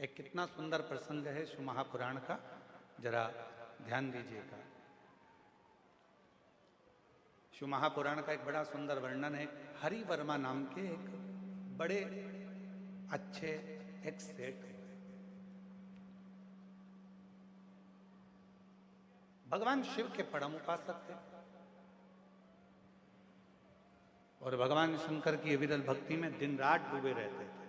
एक कितना सुंदर प्रसंग है शिव महापुराण का, जरा ध्यान दीजिएगा। शिव महापुराण का एक बड़ा सुंदर वर्णन है। हरि वर्मा नाम के एक बड़े अच्छे एक सेठ, भगवान शिव के परम उपासक थे और भगवान शंकर की विरल भक्ति में दिन रात डूबे रहते थे।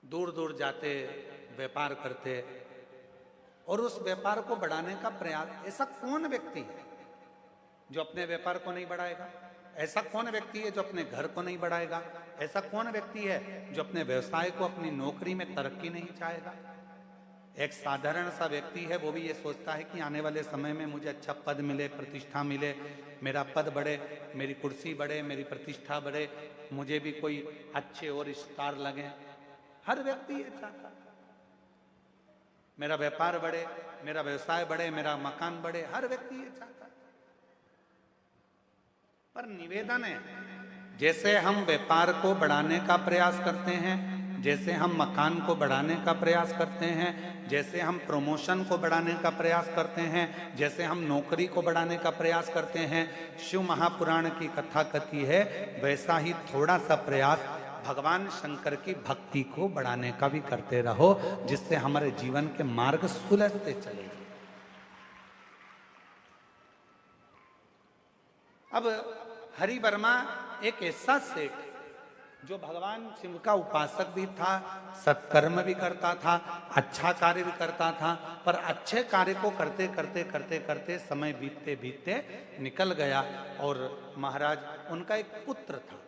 दूर दूर जाते, व्यापार करते और उस व्यापार को बढ़ाने का प्रयास। ऐसा कौन व्यक्ति है जो अपने व्यापार को नहीं बढ़ाएगा? ऐसा कौन व्यक्ति है जो अपने घर को नहीं बढ़ाएगा? ऐसा कौन व्यक्ति है जो अपने व्यवसाय को, अपनी नौकरी में तरक्की नहीं चाहेगा? एक साधारण सा व्यक्ति है, वो भी ये सोचता है कि आने वाले समय में मुझे अच्छा पद मिले, प्रतिष्ठा मिले, मेरा पद बढ़े, मेरी कुर्सी बढ़े, मेरी प्रतिष्ठा बढ़े, मुझे भी कोई अच्छे और स्टार लगे। हर व्यक्ति ये चाहता है, मेरा व्यापार बढ़े, मेरा व्यवसाय बढ़े, मेरा मकान बढ़े। हर व्यक्ति ये चाहता है। पर निवेदन है, जैसे हम व्यापार को बढ़ाने का प्रयास करते हैं, जैसे हम मकान को बढ़ाने का प्रयास करते हैं, जैसे हम प्रमोशन को बढ़ाने का प्रयास करते हैं, जैसे हम नौकरी को बढ़ाने का प्रयास करते हैं, शिव महापुराण की कथा कथी है, वैसा ही थोड़ा सा प्रयास भगवान शंकर की भक्ति को बढ़ाने का भी करते रहो, जिससे हमारे जीवन के मार्ग सुलझते चले। अब हरि वर्मा एक ऐसा सेठ जो भगवान शिव का उपासक भी था, सत्कर्म भी करता था, अच्छा कार्य भी करता था, पर अच्छे कार्य को करते करते करते करते समय बीतते बीतते निकल गया। और महाराज, उनका एक पुत्र था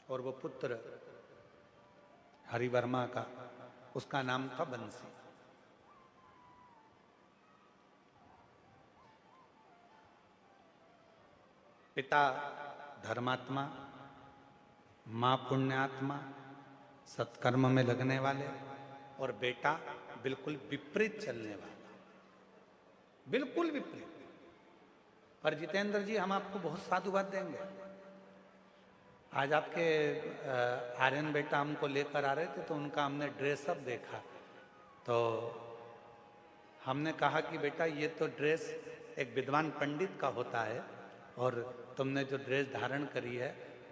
और वो पुत्र हरि वर्मा का, उसका नाम था बंसी। पिता धर्मात्मा, मां पुण्यात्मा, सत्कर्म में लगने वाले, और बेटा बिल्कुल विपरीत चलने वाला, बिल्कुल विपरीत। पर जितेंद्र जी, हम आपको बहुत साधुवाद देंगे। आज आपके आर्यन बेटा हमको लेकर आ रहे थे तो उनका हमने ड्रेसअप देखा, तो हमने कहा कि बेटा ये तो ड्रेस एक विद्वान पंडित का होता है और तुमने जो ड्रेस धारण करी है,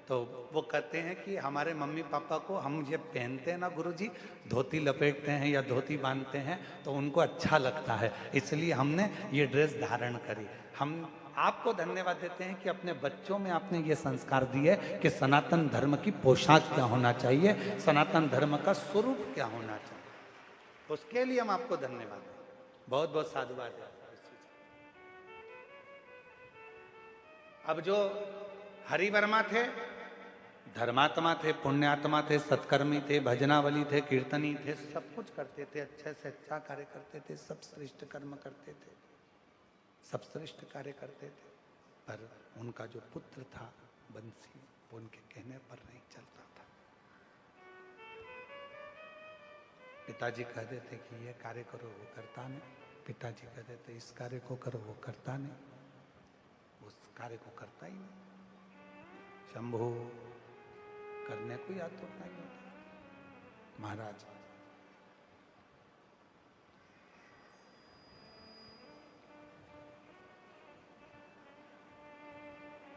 तो वो कहते हैं कि हमारे मम्मी पापा को हम ये पहनते हैं ना गुरुजी, धोती लपेटते हैं या धोती बांधते हैं तो उनको अच्छा लगता है, इसलिए हमने ये ड्रेस धारण करी। हम आपको धन्यवाद देते हैं कि अपने बच्चों में आपने ये संस्कार दिए कि सनातन धर्म की पोशाक क्या होना चाहिए, सनातन धर्म का स्वरूप क्या होना चाहिए। उसके लिए हम आपको धन्यवाद दें, बहुत बहुत साधुवाद है। अब जो हरि वर्मा थे, धर्मात्मा थे, पुण्यात्मा थे, सत्कर्मी थे, भजनावली थे, कीर्तनी थे, सब कुछ करते थे, अच्छे से अच्छा कार्य करते थे, सब श्रेष्ठ कर्म करते थे, सब श्रेष्ठ कार्य करते थे। पर उनका जो पुत्र था बंसी, वो उनके कहने पर नहीं चलता था। पिताजी कह देते कि ये कार्य करो, वो करता नहीं। पिताजी कह देते इस कार्य को करो, वो करता नहीं, उस कार्य को करता ही नहीं। शंभो करने को याद तो नहीं होता। महाराज,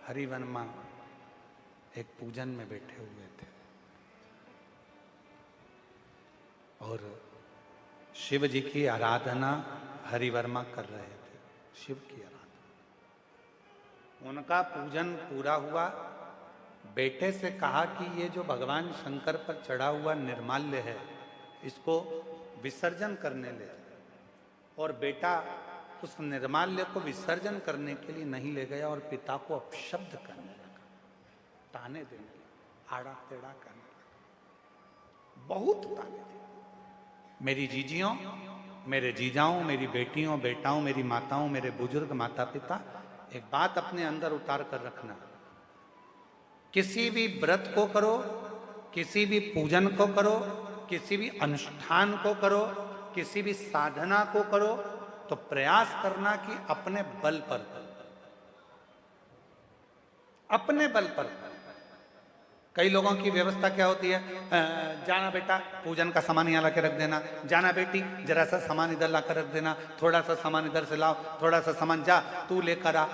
हरि वर्मा एक पूजन में बैठे हुए थे और शिव जी की आराधना हरि वर्मा कर रहे थे, शिव की आराधना। उनका पूजन पूरा हुआ, बेटे से कहा कि ये जो भगवान शंकर पर चढ़ा हुआ निर्माल्य है, इसको विसर्जन करने ले जाए। और बेटा उस निर्माल्य को विसर्जन करने के लिए नहीं ले गया और पिता को अपशब्द करने लगा, ताने देने लगा, आड़ा टेढ़ा करने लगा, बहुत ताने थे। मेरी जीजियों, मेरे जीजाओं, मेरी बेटियों, बेटाओं, मेरी माताओं, मेरे बुजुर्ग माता पिता, एक बात अपने अंदर उतार कर रखना, किसी भी व्रत को करो, किसी भी पूजन को करो, किसी भी अनुष्ठान को करो, किसी भी साधना को करो, तो प्रयास करना कि अपने बल पर करो। अपने बल पर। कई लोगों की व्यवस्था क्या होती है, जाना बेटा पूजन का सामान यहाँ ला के रख देना, जाना बेटी जरा सा सामान इधर ला कर रख देना, थोड़ा सा सामान इधर से लाओ, थोड़ा सा सामान जा तू लेकर आ।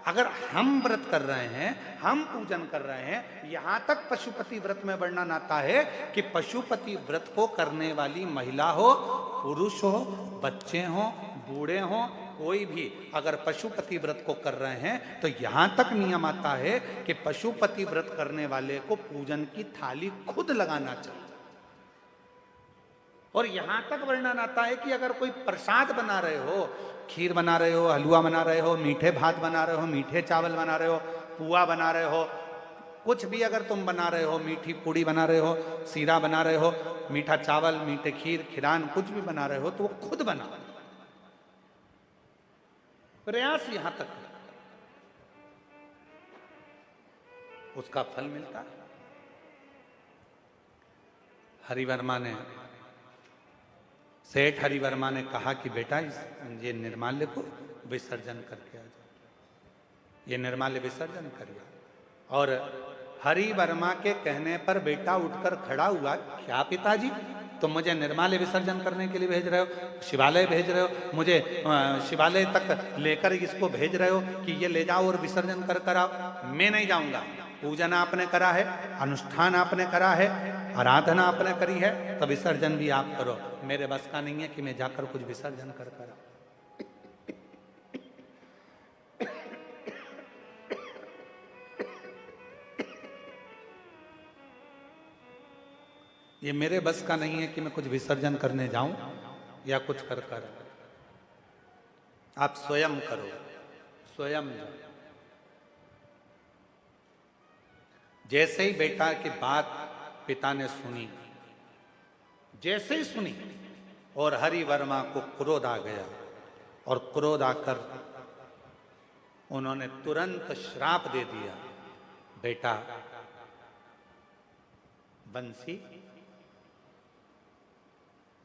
अगर हम व्रत कर रहे हैं, हम पूजन कर रहे हैं, यहां तक पशुपति व्रत में वर्णन आता है कि पशुपति व्रत को करने वाली महिला हो, पुरुष हो, बच्चे हो, बूढ़े हो, कोई भी अगर पशुपति व्रत को कर रहे हैं तो यहां तक नियम आता है कि पशुपति व्रत करने वाले को पूजन की थाली खुद लगाना चाहिए। और यहां तक वर्णन आता है कि अगर कोई प्रसाद बना रहे हो, खीर बना रहे हो, हलवा बना रहे हो, मीठे भात बना रहे हो, मीठे चावल बना रहे हो, पुआ बना रहे हो, कुछ भी अगर तुम बना रहे हो, मीठी पूड़ी बना रहे हो, सीरा बना रहे हो, मीठा चावल, मीठे खीर, खिरान कुछ भी बना रहे हो तो वो खुद बनाओ। प्रयास यहां तक उसका फल मिलता है। हरिवर्मा ने, सेठ हरिवर्मा ने कहा कि बेटा ये निर्माल्य को विसर्जन करके आ जाओ, ये निर्माल्य विसर्जन करिए। और हरिवर्मा के कहने पर बेटा उठकर खड़ा हुआ, क्या पिताजी तुम मुझे निर्माल्य विसर्जन करने के लिए भेज रहे हो, शिवालय भेज रहे हो, मुझे शिवालय तक लेकर इसको भेज रहे हो कि ये ले जाओ और विसर्जन कर कर आओ। मैं नहीं जाऊंगा, पूजन आपने करा है, अनुष्ठान आपने करा है, आराधना आपने करी है, तो विसर्जन भी आप करो। मेरे बस का नहीं है कि मैं जाकर कुछ विसर्जन कर कर आऊं। ये मेरे बस का नहीं है कि मैं कुछ विसर्जन करने जाऊं या कुछ कर कर। आप स्वयं करो, स्वयं जाओ। जैसे ही बेटा की बात पिता ने सुनी, जैसे ही सुनी, और हरिवर्मा को क्रोध आ गया, और क्रोध आकर उन्होंने तुरंत श्राप दे दिया, बेटा बंसी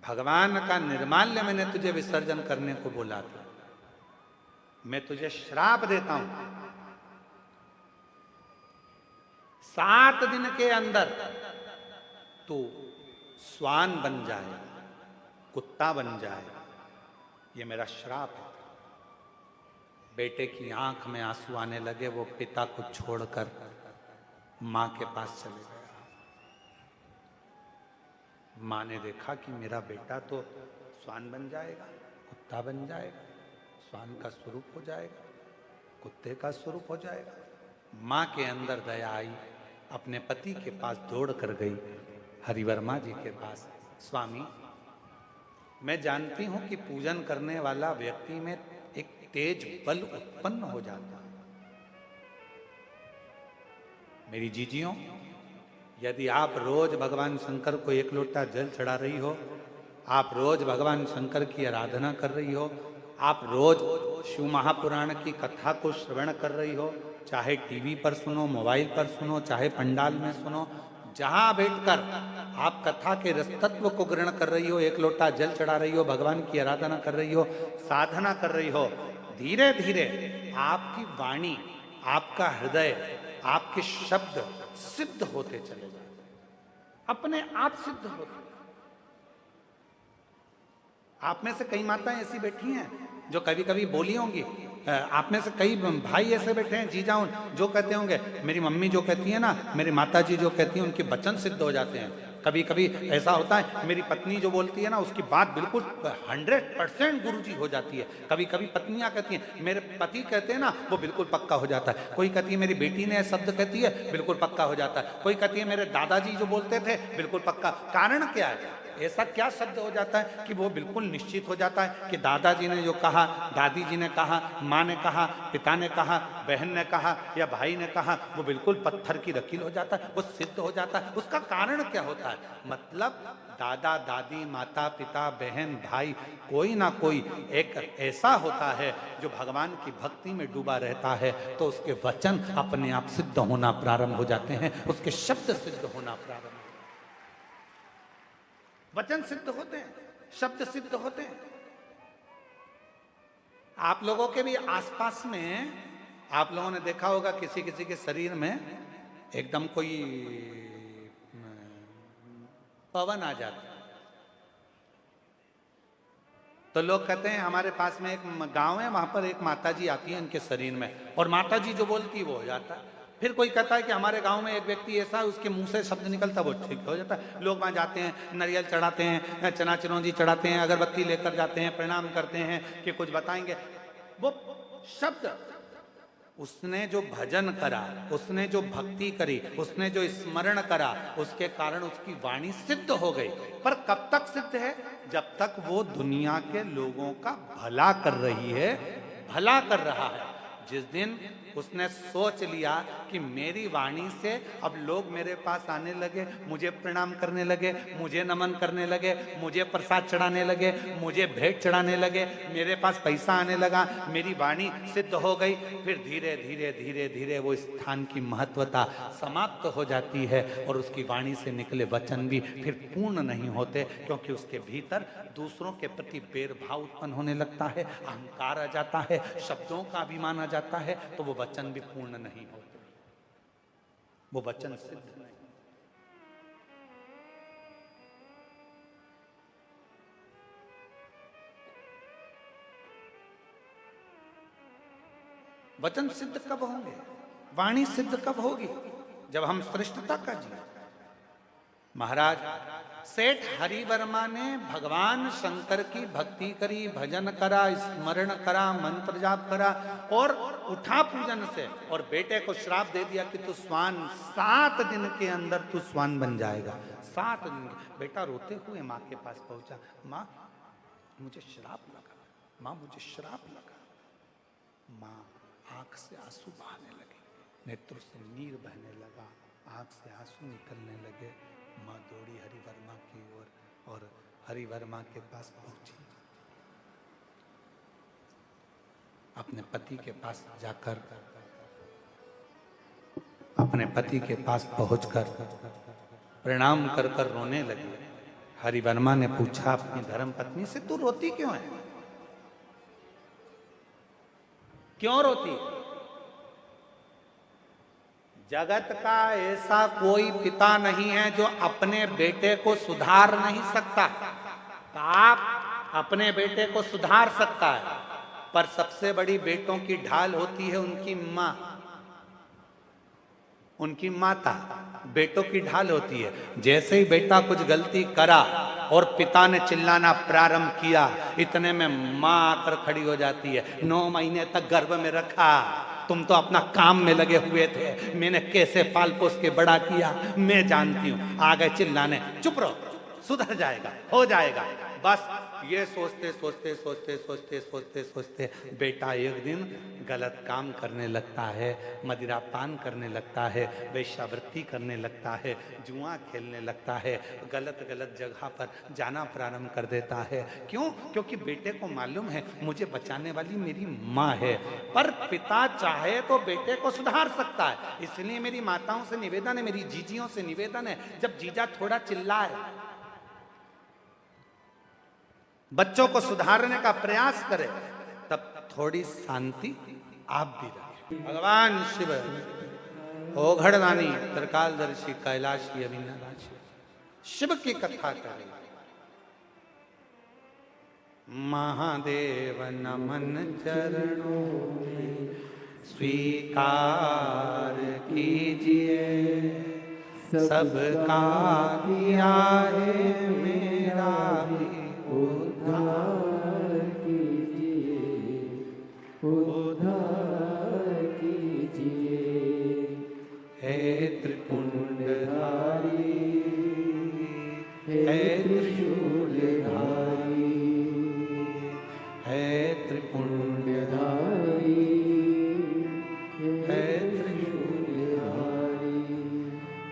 भगवान का निर्माल्य मैंने तुझे विसर्जन करने को बोला था, मैं तुझे श्राप देता हूं, 7 दिन के अंदर तू स्वान बन जाए, कुत्ता बन जाए, ये मेरा श्राप है। बेटे की आंख में आंसू आने लगे, वो पिता को छोड़कर मां के पास चले गए। मां ने देखा कि मेरा बेटा तो स्वान बन जाएगा, कुत्ता बन जाएगा, स्वान का स्वरूप हो जाएगा, कुत्ते का स्वरूप हो जाएगा। मां के अंदर दया आई, अपने पति के पास दौड़ कर गई, हरिवर्मा जी के पास, स्वामी मैं जानती हूं कि पूजन करने वाला व्यक्ति में एक तेज बल उत्पन्न हो जाता है। मेरी जीजियों, यदि आप रोज भगवान शंकर को 1 लोटा जल चढ़ा रही हो, आप रोज भगवान शंकर की आराधना कर रही हो, आप रोज शिव महापुराण की कथा को श्रवण कर रही हो, चाहे टीवी पर सुनो, मोबाइल पर सुनो, चाहे पंडाल में सुनो, जहां बैठकर आप कथा के रसतत्व को ग्रहण कर रही हो, 1 लोटा जल चढ़ा रही हो, भगवान की आराधना कर रही हो, साधना कर रही हो, धीरे धीरे आपकी वाणी, आपका हृदय, आपके शब्द सिद्ध होते चले जाए, अपने आप सिद्ध होते। आप में से कई माताएं ऐसी बैठी हैं जो कभी कभी बोली होंगी, आप में से कई भाई ऐसे बैठे हैं, जीजा जो कहते होंगे, मेरी मम्मी जो कहती है ना, मेरी माता जी जो कहती हैं, उनके वचन सिद्ध हो जाते हैं। कभी कभी ऐसा होता है, मेरी पत्नी जो बोलती है ना, उसकी बात बिल्कुल 100% गुरुजी हो जाती है। कभी कभी पत्नियां कहती हैं, मेरे पति कहते हैं ना, वो बिल्कुल पक्का हो जाता है। कोई कहती है मेरी बेटी ने शब्द कहती है, बिल्कुल पक्का हो जाता है। कोई कहती है मेरे दादाजी जो बोलते थे, बिल्कुल पक्का। कारण क्या है? ऐसा क्या शब्द हो जाता है कि वो बिल्कुल निश्चित हो जाता है कि दादाजी ने जो कहा, दादी जी ने कहा, माँ ने कहा, पिता ने कहा, बहन ने कहा या भाई ने कहा, वो बिल्कुल पत्थर की लकीर हो जाता है, वो सिद्ध हो जाता है। उसका कारण क्या होता है? मतलब दादा दादी, माता पिता, बहन भाई, कोई ना कोई एक ऐसा होता है जो भगवान की भक्ति में डूबा रहता है, तो उसके वचन अपने आप सिद्ध होना प्रारंभ हो जाते हैं, उसके शब्द सिद्ध होना प्रारंभ, वचन सिद्ध होते हैं, शब्द सिद्ध होते हैं। आप लोगों के भी आसपास में आप लोगों ने देखा होगा किसी किसी के शरीर में एकदम कोई पवन आ जाता है, तो लोग कहते हैं हमारे पास में एक गांव है, वहां पर एक माताजी आती है उनके शरीर में, और माताजी जो बोलती है वो हो जाता है। फिर कोई कहता है कि हमारे गांव में एक व्यक्ति ऐसा है, उसके मुंह से शब्द निकलता वो ठीक हो जाता है। लोग वहां जाते हैं, नारियल चढ़ाते हैं, चना चिरौंजी चढ़ाते हैं, अगरबत्ती लेकर जाते हैं, प्रणाम करते हैं कि कुछ बताएंगे। वो शब्द, उसने जो भजन करा, उसने जो भक्ति करी, उसने जो स्मरण करा, उसके कारण उसकी वाणी सिद्ध हो गई। पर कब तक सिद्ध है? जब तक वो दुनिया के लोगों का भला कर रही है, भला कर रहा है। जिस दिन उसने सोच लिया कि मेरी वाणी से अब लोग मेरे पास आने लगे, मुझे प्रणाम करने लगे, मुझे नमन करने लगे, मुझे प्रसाद चढ़ाने लगे, मुझे भेंट चढ़ाने लगे, मेरे पास पैसा आने लगा, मेरी वाणी सिद्ध हो गई, फिर धीरे धीरे धीरे धीरे वो स्थान की महत्वता समाप्त हो जाती है और उसकी वाणी से निकले वचन भी फिर पूर्ण नहीं होते, क्योंकि उसके भीतर दूसरों के प्रति भेदभाव उत्पन्न होने लगता है, अहंकार आ जाता है, शब्दों का अभिमान आ जाता है, तो वो वचन भी पूर्ण नहीं होते, वो वचन सिद्ध नहीं। वचन सिद्ध कब होंगे? वाणी सिद्ध कब होगी? जब हम श्रेष्ठता का जिए। महाराज सेठ हरिवर्मा ने भगवान शंकर की भक्ति करी, भजन करा, स्मरण करा, मंत्र जाप करा और उठा पूजन से, और बेटे को श्राप दे दिया कि तू स्वान, 7 दिन के अंदर तू स्वान बन जाएगा। 7 दिन। बेटा रोते हुए माँ के पास पहुंचा, माँ मुझे श्राप लगा, माँ मुझे श्राप लगा। माँ आंख से आंसू बहाने लगी, नेत्रों से नीर बहने लगा, आंख से आंसू निकलने लगे। माँ दौड़ी हरिवर्मा की ओर और हरिवर्मा के पास पहुंची। अपने पति के पास जाकर, अपने पति के पास पहुंचकर प्रणाम कर कर रोने लगी। हरिवर्मा ने पूछा अपनी धर्म पत्नी से, तू रोती क्यों है? क्यों रोती? जगत का ऐसा कोई पिता नहीं है जो अपने बेटे को सुधार नहीं सकता। आप अपने बेटे को सुधार सकता है, पर सबसे बड़ी बेटों की ढाल होती है उनकी माँ, उनकी माता। बेटों की ढाल होती है। जैसे ही बेटा कुछ गलती करा और पिता ने चिल्लाना प्रारंभ किया, इतने में माँ आकर खड़ी हो जाती है। 9 महीने तक गर्भ में रखा, तुम तो अपना काम में लगे हुए थे, मैंने कैसे पाल पोस के बड़ा किया मैं जानती हूं। आ गए चिल्लाने, चुप रहो, सुधर जाएगा, हो जाएगा। बस ये सोचते सोचते सोचते सोचते सोचते सोचते बेटा एक दिन गलत काम करने लगता है, मदिरा पान करने लगता है, वेश्यावृत्ति करने लगता है, जुआ खेलने लगता है, गलत गलत जगह पर जाना प्रारंभ कर देता है। क्यों? क्योंकि बेटे को मालूम है मुझे बचाने वाली मेरी माँ है। पर पिता चाहे तो बेटे को सुधार सकता है। इसलिए मेरी माताओं से निवेदन है, मेरी जीजियों से निवेदन है, जब जीजा थोड़ा चिल्लाए, बच्चों को सुधारने का प्रयास करें, तब थोड़ी शांति आप भी रखें। भगवान शिव ओघड़दानी त्रिकालदर्शी कैलाशी अविनाशी शिव की कथा करें। महादेव नमन चरणों में स्वीकार कीजिए, सबका किया है मेरा भी उद्धार कीजिए, उद्धार कीजिए। हे त्रिपुंडधारी, हे त्रिशूलधारी, हे त्रिपुंडधारी, हे त्रिशूलधारी।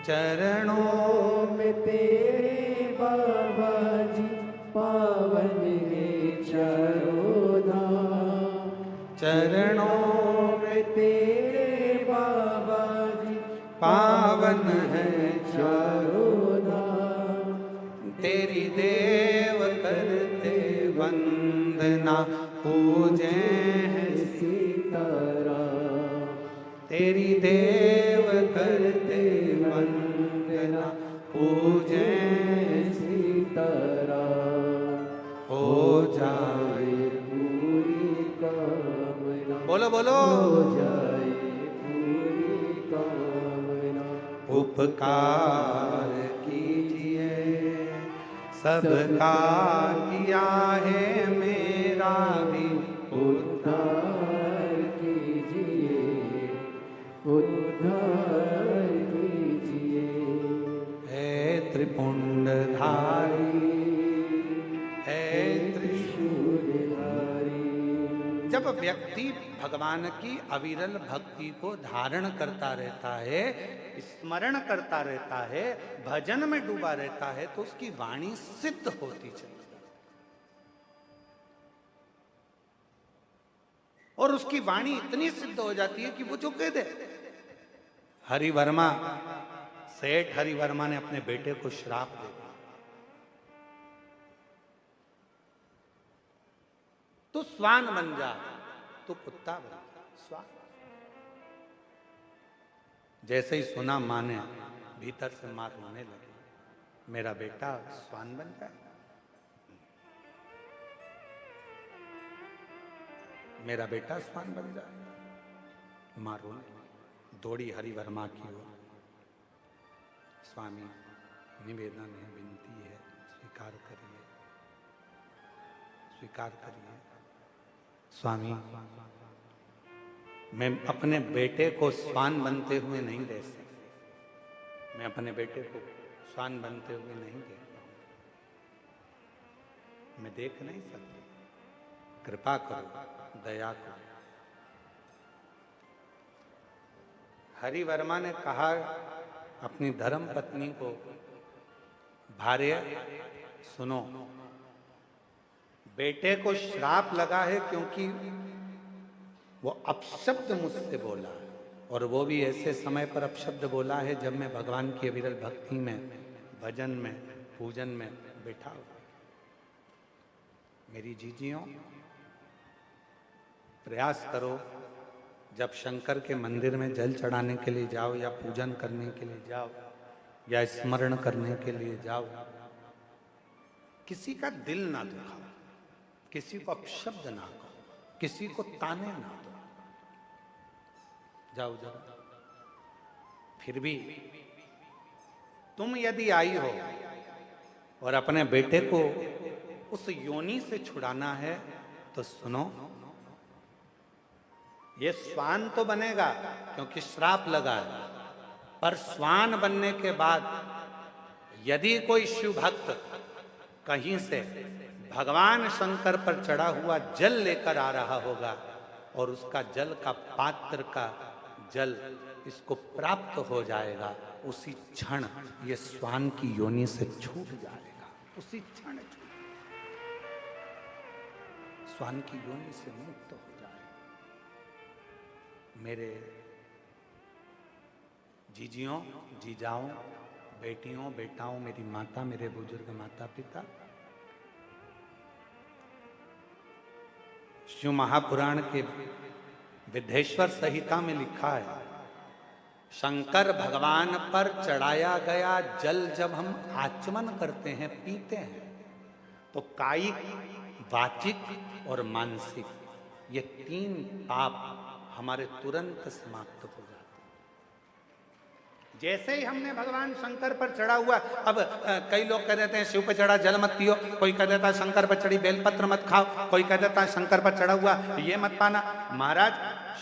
चरणों में तेरे बाबा जी पावन है चारों धाम। चरणों में तेरे बाबा जी पावन है चारों धाम। तेरी देव करते वंदना, पूजे हैं सीताराम। तेरी देव करते वंदना, पूजे सीताराम, हो जाए पूरी कामना, बोलो बोलो हो जाए पूरी कामना। उपकार कीजिए सबका किया है मेरा भी उद्धार कीजिए, उद्धार कीजिए। है त्रिपुंडधारी, है त्रिशूलधारी। जब व्यक्ति भगवान की अविरल भक्ति को धारण करता रहता है, स्मरण करता रहता है, भजन में डूबा रहता है, तो उसकी वाणी सिद्ध होती चली जाती है। और उसकी वाणी इतनी सिद्ध हो जाती है कि वो जो कह दे। हरिवर्मा, सेठ हरिवर्मा ने अपने बेटे को श्राप दे दिया, तो स्वान बन जा, तो कुत्ता बन जा, स्वान। जैसे ही सुना मां ने, भीतर से मां रोने लगी, मेरा बेटा स्वान बन जाए, मेरा बेटा स्वान बन जाए। मां रोने लगी, दौड़ी हरिवर्मा की ओर। स्वामी, निवेदन है, विनती है, स्वीकार करिए, स्वीकार करिए। स्वामी, मैं अपने बेटे को स्वान बनते हुए नहीं देख सकता, मैं अपने बेटे को स्वान बनते हुए नहीं देख पाऊंगा, मैं देख नहीं सकती, कृपा करो, दया करो। हरिवर्मा ने कहा अपनी धर्म पत्नी को, भार्य सुनो, बेटे को श्राप लगा है क्योंकि वो अपशब्द मुझसे बोला है, और वो भी ऐसे समय पर अपशब्द बोला है जब मैं भगवान की अविरल भक्ति में, भजन में, पूजन में बैठा हूं। मेरी जीजियों, प्रयास करो, जब शंकर के मंदिर में जल चढ़ाने के लिए जाओ, या पूजन करने के लिए जाओ, या स्मरण करने के लिए जाओ, किसी का दिल ना दुखाओ, किसी को अपशब्द ना कहो, किसी को ताने ना दो। जाओ जरा। फिर भी तुम यदि आई हो और अपने बेटे को उस योनि से छुड़ाना है, तो सुनो, ये स्वान तो बनेगा क्योंकि श्राप लगा है, पर स्वान बनने के बाद यदि कोई शिव भक्त कहीं से भगवान शंकर पर चढ़ा हुआ जल लेकर आ रहा होगा, और उसका जल का पात्र का जल इसको प्राप्त हो जाएगा, उसी क्षण ये स्वान की योनि से छूट जाएगा, उसी क्षण स्वान की योनि से मुक्त हो जाएगा। मेरे जीजियों, जीजाओं, बेटियों, बेटाओं, मेरी माता, मेरे बुजुर्ग माता पिता, शिव महापुराण के विद्धेश्वर संहिता में लिखा है, शंकर भगवान पर चढ़ाया गया जल जब हम आचमन करते हैं, पीते हैं, तो कायिक, वाचिक और मानसिक ये 3 पाप हमारे तुरंत समाप्त हो जाते हैं। जैसे ही हमने भगवान शंकर पर चढ़ा हुआ, अब कई लोग कह देते हैं शिव पर चढ़ा जल मत पियो, कोई कह देता है शंकर पर चढ़ी बेलपत्र मत खाओ, कोई कह देता है शंकर पर चढ़ा हुआ ये मत पाना। महाराज,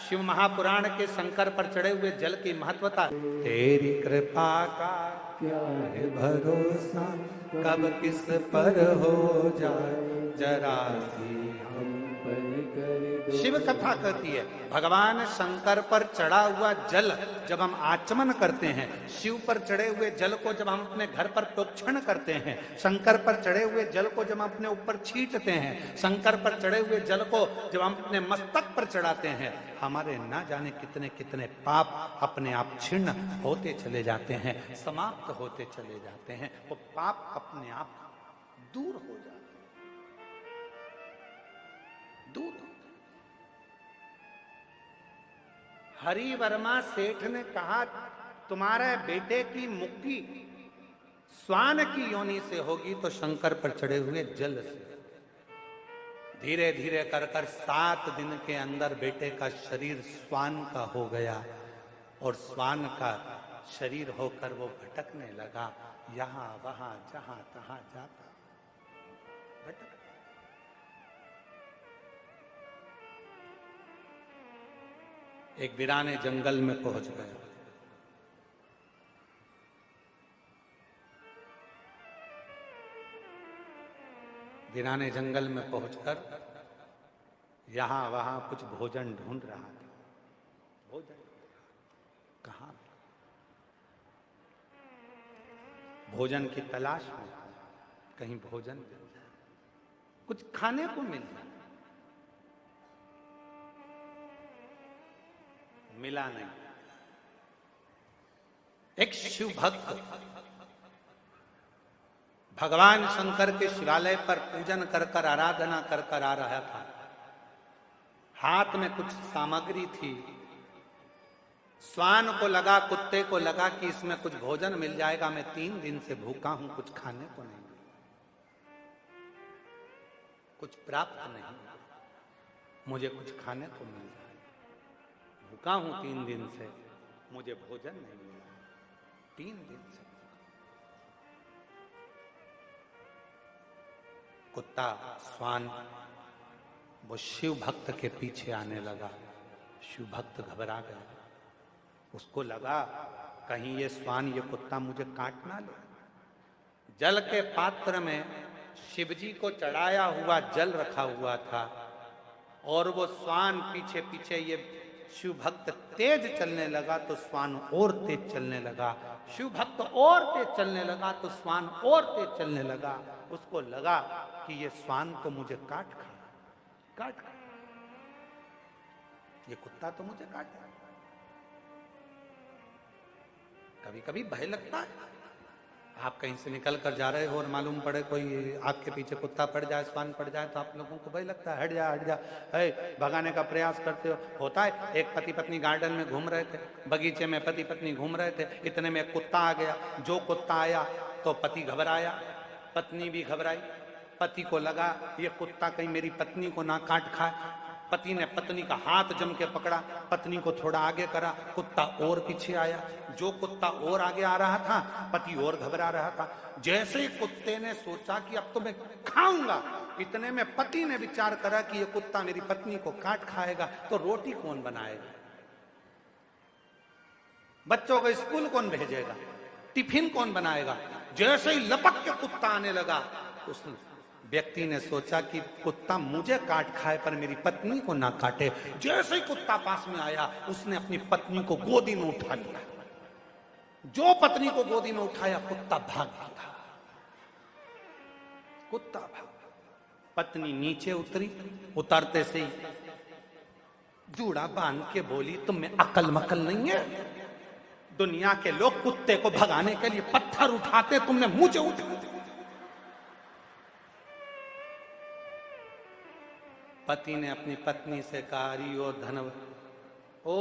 शिव महापुराण के शंकर पर चढ़े हुए जल की महत्वता, तेरी कृपा का क्या है भरोसा, कब किस पर हो जाए जरा सी हम पर कर दो। शिव कथा कहती है, भगवान शंकर पर चढ़ा हुआ जल जब हम आचमन करते हैं, शिव पर चढ़े हुए जल को जब हम अपने घर पर प्रोक्षण करते हैं, शंकर पर चढ़े हुए जल को जब हम अपने ऊपर छींटते हैं, शंकर पर चढ़े हुए जल को जब हम अपने मस्तक पर चढ़ाते हैं, हमारे ना जाने कितने कितने पाप अपने आप छिन्न होते चले जाते हैं, समाप्त होते चले जाते हैं, वो पाप अपने आप दूर हो जाते हैं, दूर। हरि वर्मा सेठ ने कहा तुम्हारे बेटे की मुक्ति स्वान की योनि से होगी तो शंकर पर चढ़े हुए जल से। धीरे धीरे कर कर 7 दिन के अंदर बेटे का शरीर स्वान का हो गया और स्वान का शरीर होकर वो भटकने लगा, यहां वहां जहां तहां जाता भटक। एक वीराने जंगल में पहुंच गया। वीराने जंगल में पहुंचकर यहां वहां कुछ भोजन ढूंढ रहा था। भोजन कहां? भोजन की तलाश में, कहीं भोजन मिल जाए, कुछ खाने को मिल जाए। मिला नहीं। एक शिव भक्त भगवान शंकर के शिवालय पर पूजन कर कर आराधना कर कर आ रहा था। हाथ में कुछ सामग्री थी। स्वान को लगा, कुत्ते को लगा कि इसमें कुछ भोजन मिल जाएगा, मैं 3 दिन से भूखा हूं, कुछ खाने को नहीं मिला, कुछ प्राप्त नहीं, मुझे कुछ खाने को मिल जाए। भूखा हूं 3 दिन से, मुझे भोजन नहीं मिला, 3 दिन से। कुत्ता स्वान वो शिव भक्त के पीछे आने लगा। शिव भक्त घबरा गया। उसको लगा कहीं ये स्वान, ये कुत्ता मुझे काट ना ले। जल के पात्र में शिवजी को चढ़ाया हुआ जल रखा हुआ था और वो स्वान पीछे पीछे, ये शिव भक्त तेज चलने लगा तो स्वान और तेज चलने लगा। शिव भक्त और तेज चलने लगा तो स्वान और तेज चलने लगा। उसको लगा कि ये स्वान तो मुझे काट खा, काट खा, ये कुत्ता तो मुझे काट। कभी कभी भय लगता है। आप कहीं से निकल कर जा रहे हो और मालूम पड़े कोई आपके पीछे कुत्ता पड़ जाए, स्वान पड़ जाए, तो आप लोगों को भय लगता है, हट जा हट जा, है भगाने का प्रयास करते हो। होता है। एक पति पत्नी गार्डन में घूम रहे थे, बगीचे में पति पत्नी घूम रहे थे, इतने में एक कुत्ता आ गया। जो कुत्ता आया तो पति घबराया, पत्नी भी घबराई। पति को लगा ये कुत्ता कहीं मेरी पत्नी को ना काट खाए। पति ने पत्नी का हाथ जम के पकड़ा, पत्नी को थोड़ा आगे करा, कुत्ता और पीछे आया। जो कुत्ता और आगे आ रहा था, पति और घबरा रहा था। जैसे ही कुत्ते ने सोचा कि अब तो मैं खाऊंगा, इतने में पति ने विचार करा कि ये कुत्ता मेरी पत्नी को काट खाएगा तो रोटी कौन बनाएगा, बच्चों को स्कूल कौन भेजेगा, टिफिन कौन बनाएगा। जैसे ही लपक के कुत्ता आने लगा, उस व्यक्ति ने सोचा कि कुत्ता मुझे काट खाए पर मेरी पत्नी को ना काटे। जैसे ही कुत्ता पास में आया, उसने अपनी पत्नी को गोदी में उठा लिया। जो पत्नी को गोदी में उठाया, कुत्ता भाग गया। कुत्ता भाग। पत्नी नीचे उतरी, उतरते से ही जूड़ा बांध के बोली, तुम में अकल मकल नहीं है? दुनिया के लोग कुत्ते को भगाने के लिए पत्थर उठाते, तुमने मुझे उठा। पति ने अपनी पत्नी से कहा, रियो धनव, ओ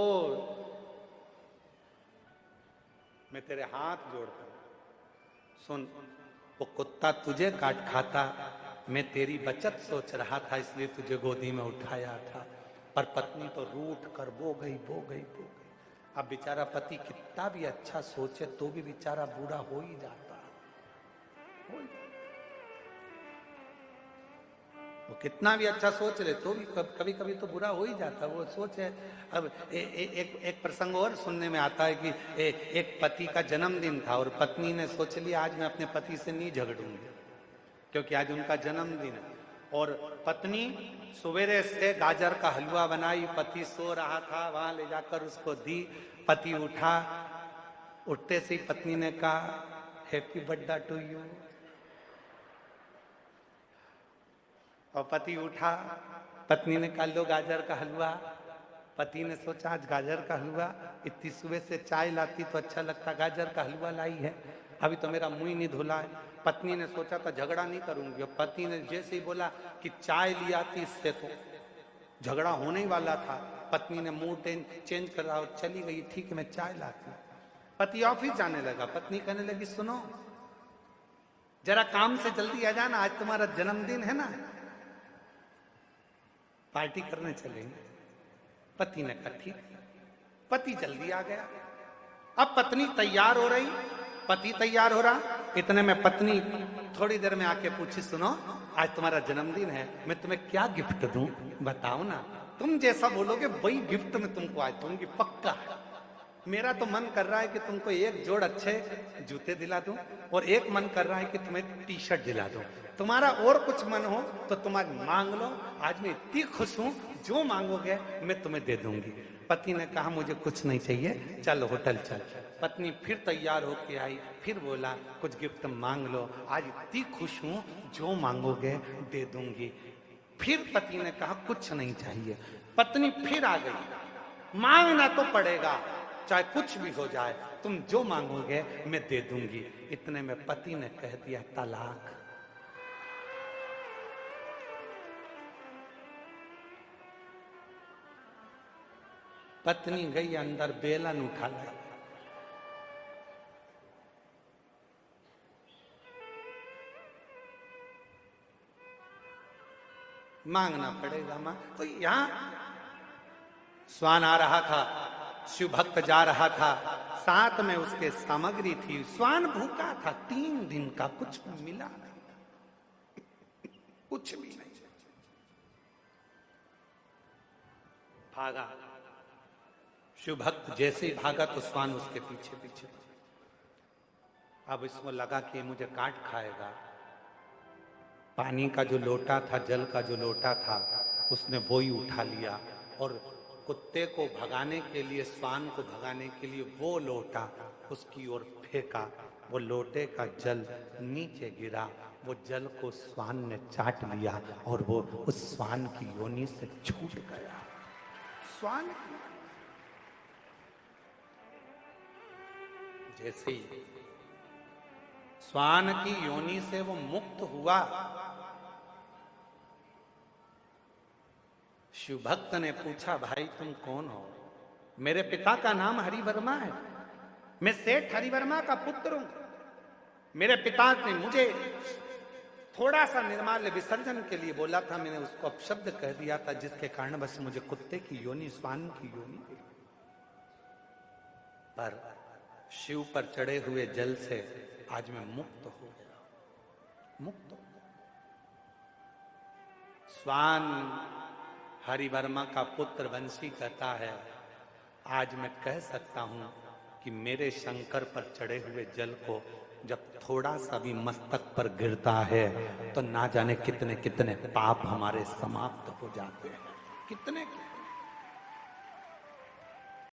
मैं तेरे हाथ जोड़ता हूं, सुन, वो कुत्ता तुझे काट खाता, मैं तेरी बचत सोच रहा था इसलिए तुझे गोदी में उठाया था। पर पत्नी तो रूठ कर बो गई, बो गई, बो गई। अब बेचारा पति कितना भी अच्छा सोचे तो भी बेचारा बूढ़ा हो ही जाता। वो कितना भी अच्छा सोच ले तो भी कभी कभी तो बुरा हो ही जाता। वो सोच है। अब एक प्रसंग और सुनने में आता है कि एक पति का जन्मदिन था और पत्नी ने सोच लिया आज मैं अपने पति से नहीं झगड़ूंगी क्योंकि आज उनका जन्मदिन है। और पत्नी सवेरे से गाजर का हलवा बनाई, पति सो रहा था, वहां ले जाकर उसको दी। पति उठा, उठते से पत्नी ने कहा हैप्पी बर्थडे टू यू। और पति उठा, पत्नी ने कहा लो गाजर का हलवा। पति ने सोचा आज गाजर का हलवा, इतनी सुबह से चाय लाती तो अच्छा लगता, गाजर का हलवा लाई है, अभी तो मेरा मुंह नहीं धुला है। पत्नी ने सोचा था झगड़ा नहीं करूंगी। और पति ने जैसे ही बोला कि चाय ली आती, इससे तो झगड़ा होने ही वाला था। पत्नी ने मूड चेंज कर रहा और चली गई, ठीक है मैं चाय लाती हूं। पति ऑफिस जाने लगा, पत्नी कहने लगी सुनो जरा काम से जल्दी आ जाना, आज तुम्हारा जन्मदिन है ना, पार्टी करने चलेंगे। पति ने कहा ठीक। पति जल्दी आ गया। अब पत्नी तैयार हो रही, पति तैयार हो रहा। इतने में पत्नी थोड़ी देर में आके पूछी सुनो आज तुम्हारा जन्मदिन है, मैं तुम्हें क्या गिफ्ट दूं बताओ ना। तुम जैसा बोलोगे वही गिफ्ट मैं तुमको आज दूंगी, पक्का है। मेरा तो मन कर रहा है कि तुमको एक जोड़ अच्छे जूते दिला दूं और एक मन कर रहा है कि तुम्हें टी शर्ट दिला दूं। तुम्हारा और कुछ मन हो तो तुम आज मांग लो, आज मैं इतनी खुश हूं, जो मांगोगे मैं तुम्हें दे दूंगी। पति ने कहा मुझे कुछ नहीं चाहिए, चल होटल चल। पत्नी फिर तैयार होके आई, फिर बोला कुछ गिफ्ट मांग लो, आज इतनी खुश हूं, जो मांगोगे दे दूंगी। फिर पति ने कहा कुछ नहीं चाहिए। पत्नी फिर आ गई, मांगना तो पड़ेगा, चाहे कुछ भी हो जाए, तुम जो मांगोगे मैं दे दूंगी। इतने में पति ने कह दिया तलाक। पत्नी गई अंदर, बेलन उठा लाई, मांगना पड़ेगा मां। तो यहां स्वान आ रहा था, शिव भक्त जा रहा था, साथ में उसके सामग्री थी। स्वान भूखा था 3 दिन का, कुछ मिला नहीं, कुछ भी नहीं। भागा, शिव भक्त जैसे ही भागा तो स्वान उसके पीछे पीछे। अब इसको लगा कि मुझे काट खाएगा। पानी का जो लोटा था, जल का जो लोटा था, उसने वो ही उठा लिया और कुत्ते को भगाने के लिए, स्वान को भगाने के लिए वो लोटा उसकी ओर फेंका। वो लोटे का जल नीचे गिरा, वो जल को स्वान ने चाट लिया और वो उस स्वान की योनि से छूट गया। स्वान जैसे ही स्वान की योनि से वो मुक्त हुआ, शिव भक्त ने पूछा भाई तुम कौन हो? मेरे पिता का नाम हरिवर्मा है, मैं सेठ हरिवर्मा का पुत्र हूं। मेरे पिता ने मुझे थोड़ा सा निर्माल्य विसर्जन के लिए बोला था, मैंने उसको अपशब्द कह दिया था, जिसके कारण बस मुझे कुत्ते की योनि, स्वान की योनि। पर शिव पर चढ़े हुए जल से आज मैं मुक्त हो गया, मुक्त। स्वान हरिवर्मा का पुत्र बंसी कहता है आज मैं कह सकता हूं कि मेरे शंकर पर चढ़े हुए जल को जब थोड़ा सा भी मस्तक पर गिरता है तो ना जाने कितने कितने पाप हमारे समाप्त हो जाते हैं, कितने